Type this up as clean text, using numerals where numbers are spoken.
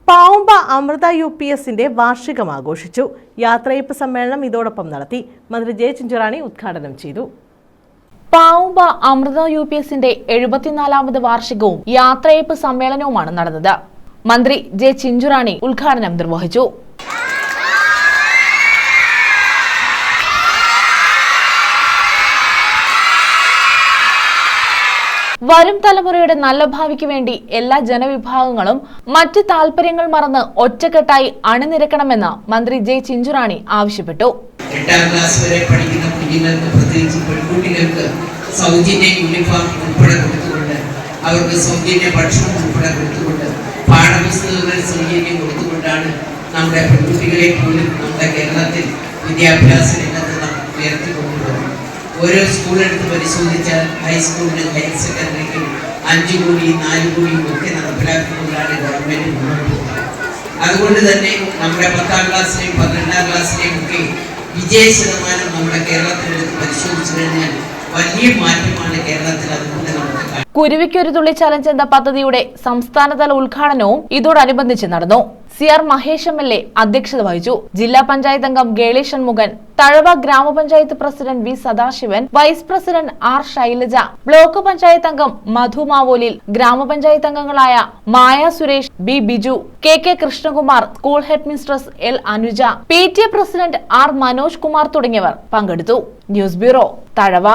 പാവുമ്പ അമൃത UPSന്റെ വാർഷികം ആഘോഷിച്ചു. യാത്രയയപ്പ് സമ്മേളനം ഇതോടൊപ്പം നടത്തി. മന്ത്രി ജെ ചിഞ്ചുറാണി ഉദ്ഘാടനം ചെയ്തു. പാവുമ്പ അമൃത UPSന്റെ 74ാമത് വാർഷികവും യാത്രയയപ്പ് സമ്മേളനവുമാണ് നടന്നത്. മന്ത്രി ജെ ചിഞ്ചുറാണി ഉദ്ഘാടനം നിർവഹിച്ചു. വരും തലമുറയുടെ നല്ല ഭാവിക്ക് വേണ്ടി എല്ലാ ജനവിഭാഗങ്ങളും മറ്റ് താൽപര്യങ്ങൾ മറന്ന് ഒറ്റക്കെട്ടായി അണിനിരക്കണമെന്ന് മന്ത്രി ജെ ചിഞ്ചുറാണി ആവശ്യപ്പെട്ടു. 8ാം ക്ലാസ് വരെ പഠിക്കുന്ന കുഞ്ഞുങ്ങൾക്ക്, പ്രത്യേകിച്ച് പെൺകുട്ടികൾക്ക് സൗജന്യ യൂണിഫോം ഉൾപ്പെടെ കൊടുത്തുകൊണ്ട്, അവർക്ക് സൗജന്യ ഭക്ഷണം ഉൾപ്പെടെ കൊടുത്തുകൊണ്ട്, പാഠപുസ്തകങ്ങൾ സൗജന്യം കൊടുത്തുകൊണ്ടാണ് നമ്മുടെ പെൺകുട്ടികളെ പോലും നമ്മുടെ കേരളത്തിൽ വിദ്യാഭ്യാസ രംഗത്ത് നാം ഉയർത്തിക്കൊണ്ടുപോകുന്നത്. ഓരോ സ്കൂളെടുത്ത് പരിശോധിച്ചാൽ ഹൈസ്കൂളിനും ഹയർ സെക്കൻഡറിക്കും 5 കോടി 4 കോടിയും ഒക്കെ നടപ്പിലാക്കിക്കൊണ്ടാണ് ഗവൺമെന്റ് മുന്നോട്ട് പോകുന്നത്. അതുകൊണ്ട് തന്നെ നമ്മുടെ 10ാം ക്ലാസ്സിലെയും 12ാം ക്ലാസ്സിലെയും ഒക്കെ വിജയ ശതമാനം നമ്മുടെ കേരളത്തിലെടുത്ത് പരിശോധിച്ചു കഴിഞ്ഞാൽ വലിയ മാറ്റമാണ് കേരളത്തിൽ. അതുകൊണ്ട് നമുക്ക് കുരുവിക്കൊരു തുള്ളി ചലഞ്ച് എന്ന പദ്ധതിയുടെ സംസ്ഥാനതല ഉദ്ഘാടനവും ഇതോടനുബന്ധിച്ച് നടന്നു. CR മഹേഷ് MLA അധ്യക്ഷത വഹിച്ചു. ജില്ലാ പഞ്ചായത്ത് അംഗം ഗേളി ഷൺമുഖൻ, തഴവ ഗ്രാമപഞ്ചായത്ത് president V Sadasivan, vice president R Shailaja, block panchayat അംഗം മധു മാവോലിൽ, ഗ്രാമപഞ്ചായത്ത് അംഗങ്ങളായ Maya Suresh, B Biju, KK Krishnakumar, school head mistress L Anuja, PTA president R Manoj Kumar തുടങ്ങിയവർ പങ്കെടുത്തു. News bureau, Thazhava.